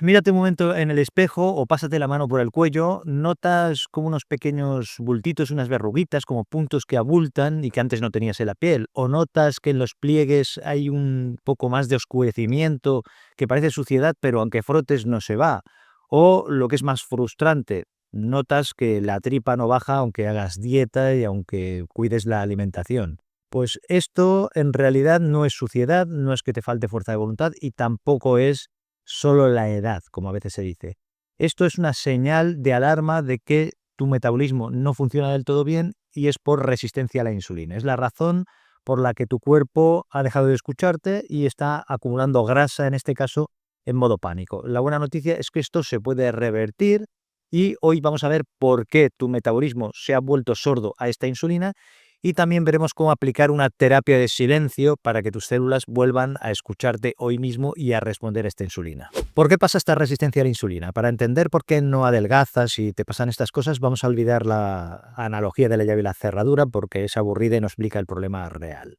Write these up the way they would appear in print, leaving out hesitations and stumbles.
Mírate un momento en el espejo o pásate la mano por el cuello. Notas como unos pequeños bultitos, unas verruguitas, como puntos que abultan y que antes no tenías en la piel. O notas que en los pliegues hay un poco más de oscurecimiento, que parece suciedad, pero aunque frotes no se va. O lo que es más frustrante, notas que la tripa no baja aunque hagas dieta y aunque cuides la alimentación. Pues esto en realidad no es suciedad, no es que te falte fuerza de voluntad y tampoco es solo la edad, como a veces se dice. Esto es una señal de alarma de que tu metabolismo no funciona del todo bien y es por resistencia a la insulina. Es la razón por la que tu cuerpo ha dejado de escucharte y está acumulando grasa, en este caso, en modo pánico. La buena noticia es que esto se puede revertir y hoy vamos a ver por qué tu metabolismo se ha vuelto sordo a esta insulina y también veremos cómo aplicar una terapia de silencio para que tus células vuelvan a escucharte hoy mismo y a responder a esta insulina. ¿Por qué pasa esta resistencia a la insulina? Para entender por qué no adelgazas y te pasan estas cosas, vamos a olvidar la analogía de la llave y la cerradura porque es aburrida y no explica el problema real.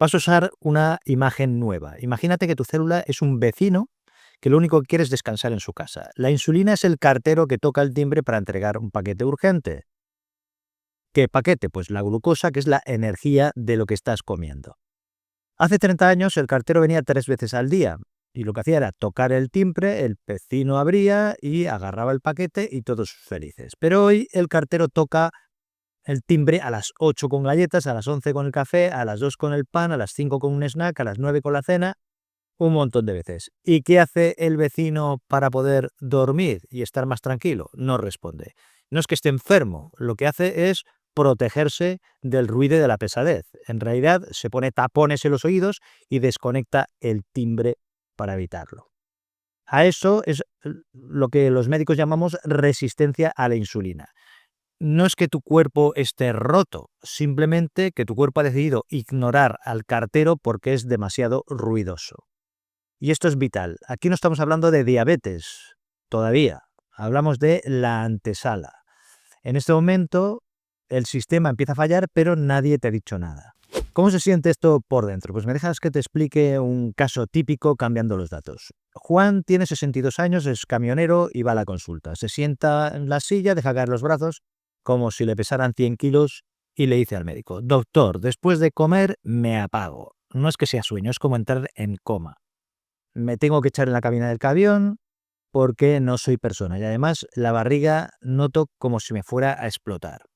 Vas a usar una imagen nueva. Imagínate que tu célula es un vecino que lo único que quiere es descansar en su casa. La insulina es el cartero que toca el timbre para entregar un paquete urgente. ¿Qué paquete? Pues la glucosa, que es la energía de lo que estás comiendo. Hace 30 años el cartero venía 3 veces al día y lo que hacía era tocar el timbre, el vecino abría y agarraba el paquete y todos felices. Pero hoy el cartero toca el timbre a las 8 con galletas, a las 11 con el café, a las 2 con el pan, a las 5 con un snack, a las 9 con la cena, un montón de veces. ¿Y qué hace el vecino para poder dormir y estar más tranquilo? No responde. No es que esté enfermo, lo que hace es protegerse del ruido y de la pesadez. En realidad se pone tapones en los oídos y desconecta el timbre para evitarlo. A eso es lo que los médicos llamamos resistencia a la insulina. No es que tu cuerpo esté roto, simplemente que tu cuerpo ha decidido ignorar al cartero porque es demasiado ruidoso. Y esto es vital. Aquí no estamos hablando de diabetes, todavía. Hablamos de la antesala. En este momento el sistema empieza a fallar, pero nadie te ha dicho nada. ¿Cómo se siente esto por dentro? Pues me dejas que te explique un caso típico cambiando los datos. Juan tiene 62 años, es camionero y va a la consulta. Se sienta en la silla, deja caer los brazos como si le pesaran 100 kilos y le dice al médico: doctor, después de comer me apago. No es que sea sueño, es como entrar en coma. Me tengo que echar en la cabina del camión porque no soy persona y además la barriga noto como si me fuera a explotar.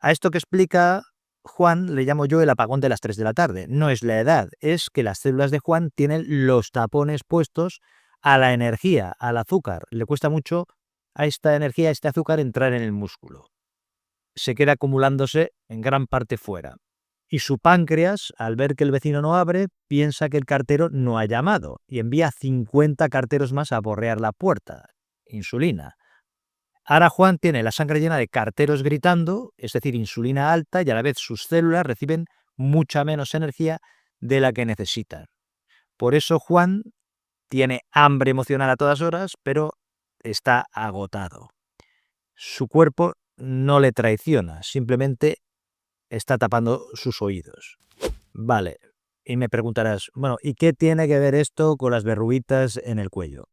A esto que explica Juan le llamo yo el apagón de las 3 de la tarde. No es la edad, es que las células de Juan tienen los tapones puestos a la energía, al azúcar. Le cuesta mucho a esta energía, a este azúcar, entrar en el músculo. Se queda acumulándose en gran parte fuera. Y su páncreas, al ver que el vecino no abre, piensa que el cartero no ha llamado y envía 50 carteros más a aporrear la puerta. Insulina. Ahora Juan tiene la sangre llena de carteros gritando, es decir, insulina alta, y a la vez sus células reciben mucha menos energía de la que necesitan. Por eso Juan tiene hambre emocional a todas horas, pero está agotado. Su cuerpo no le traiciona, simplemente está tapando sus oídos. Vale, y me preguntarás, bueno, ¿y qué tiene que ver esto con las verruguitas en el cuello?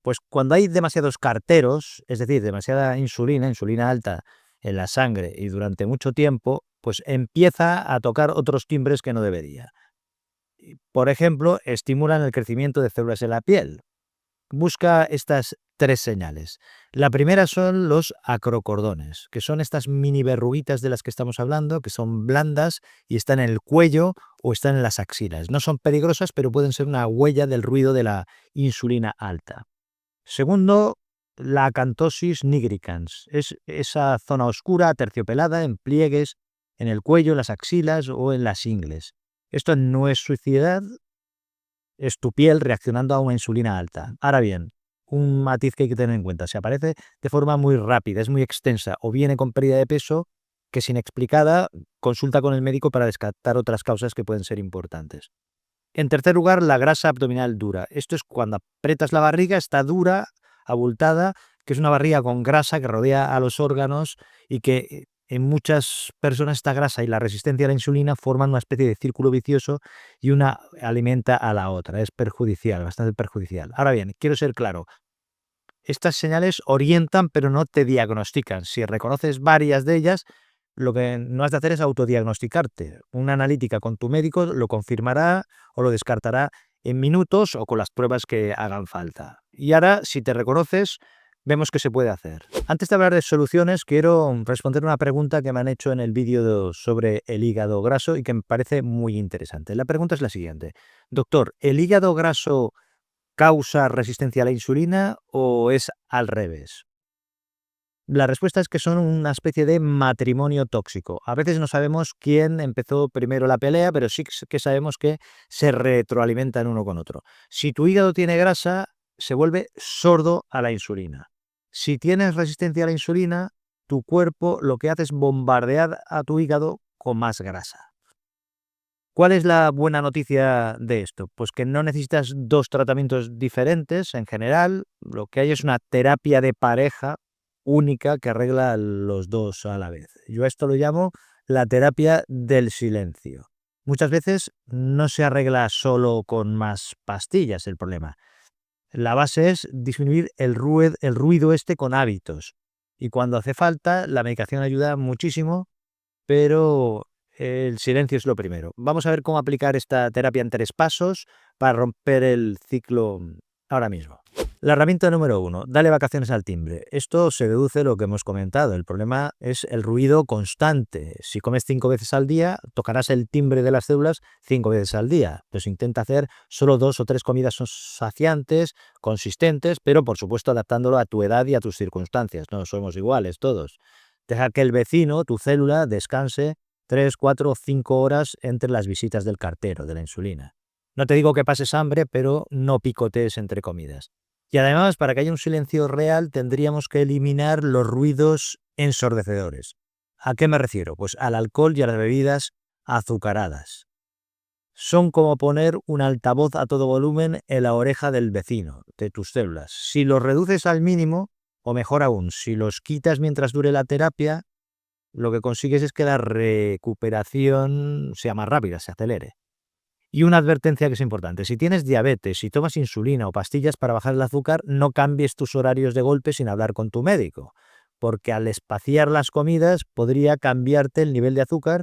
Pues cuando hay demasiados carteros, es decir, demasiada insulina, insulina alta en la sangre y durante mucho tiempo, pues empieza a tocar otros timbres que no debería. Por ejemplo, estimulan el crecimiento de células en la piel. Busca estas 3 señales. La primera son los acrocordones, que son estas mini verruguitas de las que estamos hablando, que son blandas y están en el cuello o están en las axilas. No son peligrosas, pero pueden ser una huella del ruido de la insulina alta. Segundo, la acantosis nigricans. Es esa zona oscura, aterciopelada, en pliegues, en el cuello, en las axilas o en las ingles. Esto no es suciedad, es tu piel reaccionando a una insulina alta. Ahora bien, un matiz que hay que tener en cuenta: si aparece de forma muy rápida, es muy extensa o viene con pérdida de peso, que es inexplicada, consulta con el médico para descartar otras causas que pueden ser importantes. En tercer lugar, la grasa abdominal dura. Esto es cuando aprietas la barriga, está dura, abultada, que es una barriga con grasa que rodea a los órganos y que en muchas personas esta grasa y la resistencia a la insulina forman una especie de círculo vicioso y una alimenta a la otra. Es perjudicial, bastante perjudicial. Ahora bien, quiero ser claro, Estas señales orientan, pero no te diagnostican. Si reconoces varias de ellas, lo que no has de hacer es autodiagnosticarte. Una analítica con tu médico lo confirmará o lo descartará en minutos o con las pruebas que hagan falta. Y ahora, si te reconoces, vemos qué se puede hacer. Antes de hablar de soluciones, quiero responder una pregunta que me han hecho en el vídeo sobre el hígado graso y que me parece muy interesante. La pregunta es la siguiente. Doctor, ¿el hígado graso causa resistencia a la insulina o es al revés? La respuesta es que son una especie de matrimonio tóxico. A veces no sabemos quién empezó primero la pelea, pero sí que sabemos que se retroalimentan uno con otro. Si tu hígado tiene grasa, se vuelve sordo a la insulina. Si tienes resistencia a la insulina, tu cuerpo lo que hace es bombardear a tu hígado con más grasa. ¿Cuál es la buena noticia de esto? Pues que no necesitas dos tratamientos diferentes en general, lo que hay es una terapia de pareja única que arregla los dos a la vez. Yo a esto lo llamo la terapia del silencio. Muchas veces no se arregla solo con más pastillas el problema. La base es disminuir el ruido este con hábitos. Y cuando hace falta, la medicación ayuda muchísimo, pero el silencio es lo primero. Vamos a ver cómo aplicar esta terapia en 3 pasos para romper el ciclo ahora mismo. La herramienta número 1, dale vacaciones al timbre. Esto se deduce lo que hemos comentado. El problema es el ruido constante. Si comes 5 veces al día, tocarás el timbre de las células 5 veces al día. Pues intenta hacer solo 2 o 3 comidas saciantes, consistentes, pero por supuesto adaptándolo a tu edad y a tus circunstancias. No somos iguales todos. Deja que el vecino, tu célula, descanse 3, 4 o 5 horas entre las visitas del cartero de la insulina. No te digo que pases hambre, pero no picotees entre comidas. Y además, para que haya un silencio real, tendríamos que eliminar los ruidos ensordecedores. ¿A qué me refiero? Pues al alcohol y a las bebidas azucaradas. Son como poner un altavoz a todo volumen en la oreja del vecino, de tus células. Si los reduces al mínimo, o mejor aún, si los quitas mientras dure la terapia, lo que consigues es que la recuperación sea más rápida, se acelere. Y una advertencia que es importante, si tienes diabetes, si tomas insulina o pastillas para bajar el azúcar, no cambies tus horarios de golpe sin hablar con tu médico, porque al espaciar las comidas podría cambiarte el nivel de azúcar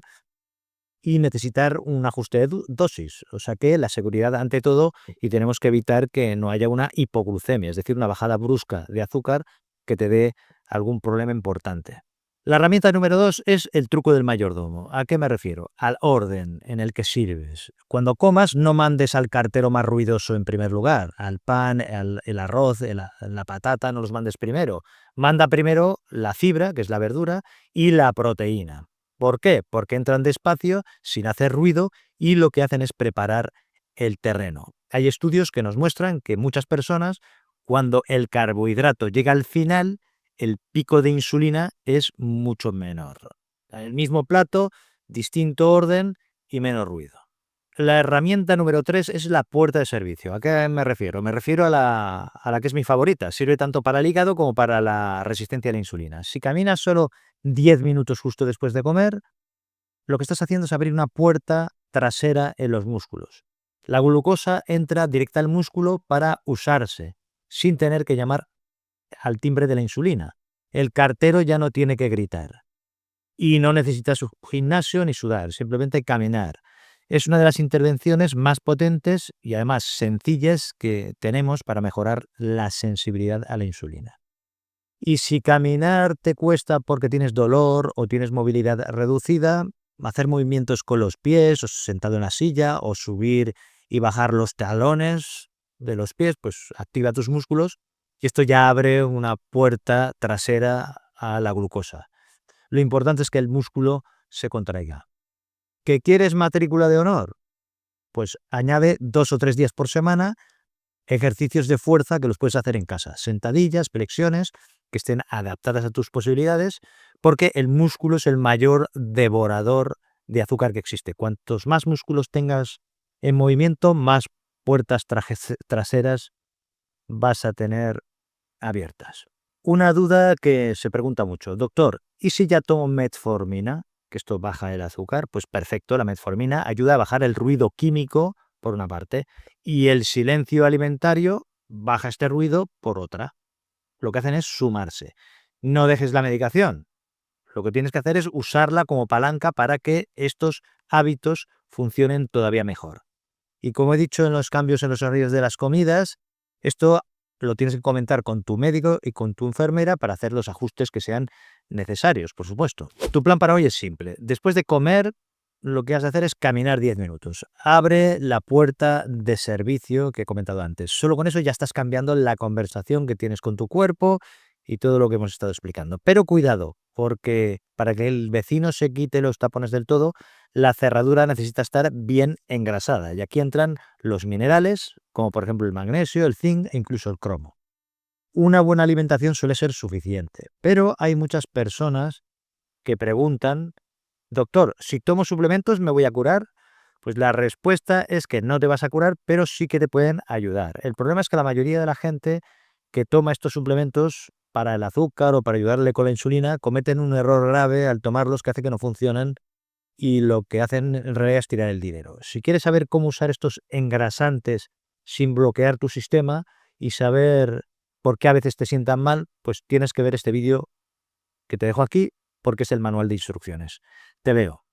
y necesitar un ajuste de dosis. O sea que la seguridad ante todo, y tenemos que evitar que no haya una hipoglucemia, es decir, una bajada brusca de azúcar que te dé algún problema importante. La herramienta número 2 es el truco del mayordomo. ¿A qué me refiero? Al orden en el que sirves. Cuando comas, no mandes al cartero más ruidoso en primer lugar. Al pan, el arroz, la patata, no los mandes primero. Manda primero la fibra, que es la verdura, y la proteína. ¿Por qué? Porque entran despacio, sin hacer ruido, y lo que hacen es preparar el terreno. Hay estudios que nos muestran que muchas personas, cuando el carbohidrato llega al final, el pico de insulina es mucho menor. En el mismo plato, distinto orden y menos ruido. La herramienta número 3 es la puerta de servicio. ¿A qué me refiero? Me refiero a la que es mi favorita. Sirve tanto para el hígado como para la resistencia a la insulina. Si caminas solo 10 minutos justo después de comer, lo que estás haciendo es abrir una puerta trasera en los músculos. La glucosa entra directa al músculo para usarse, sin tener que llamar al timbre de la insulina. El cartero ya no tiene que gritar. Y no necesitas gimnasio ni sudar, simplemente caminar. Es una de las intervenciones más potentes y además sencillas que tenemos para mejorar la sensibilidad a la insulina. Y si caminar te cuesta porque tienes dolor o tienes movilidad reducida, hacer movimientos con los pies o sentado en la silla o subir y bajar los talones de los pies, pues activa tus músculos y esto ya abre una puerta trasera a la glucosa. Lo importante es que el músculo se contraiga. ¿Qué quieres matrícula de honor? Pues añade 2 o 3 días por semana ejercicios de fuerza que los puedes hacer en casa, sentadillas, flexiones, que estén adaptadas a tus posibilidades, porque el músculo es el mayor devorador de azúcar que existe. Cuantos más músculos tengas en movimiento, más puertas traseras vas a tener abiertas. Una duda que se pregunta mucho, doctor, ¿y si ya tomo metformina? Que esto baja el azúcar, pues perfecto, la metformina ayuda a bajar el ruido químico, por una parte, y el silencio alimentario baja este ruido por otra. lo que hacen es sumarse. No dejes la medicación. Lo que tienes que hacer es usarla como palanca para que estos hábitos funcionen todavía mejor. Y como he dicho en los cambios en los horarios de las comidas, esto lo tienes que comentar con tu médico y con tu enfermera para hacer los ajustes que sean necesarios, por supuesto. Tu plan para hoy es simple. Después de comer, lo que has de hacer es caminar 10 minutos. Abre la puerta de servicio que he comentado antes. Solo con eso ya estás cambiando la conversación que tienes con tu cuerpo y todo lo que hemos estado explicando. Pero cuidado, porque para que el vecino se quite los tapones del todo, la cerradura necesita estar bien engrasada. Y aquí entran los minerales, como por ejemplo el magnesio, el zinc e incluso el cromo. Una buena alimentación suele ser suficiente, pero hay muchas personas que preguntan: doctor, si tomo suplementos, ¿me voy a curar? Pues la respuesta es que no te vas a curar, pero sí que te pueden ayudar. El problema es que la mayoría de la gente que toma estos suplementos para el azúcar o para ayudarle con la insulina cometen un error grave al tomarlos que hace que no funcionan y lo que hacen en realidad es tirar el dinero. Si quieres saber cómo usar estos engrasantes sin bloquear tu sistema y saber por qué a veces te sientan mal, pues tienes que ver este vídeo que te dejo aquí porque es el manual de instrucciones. Te veo.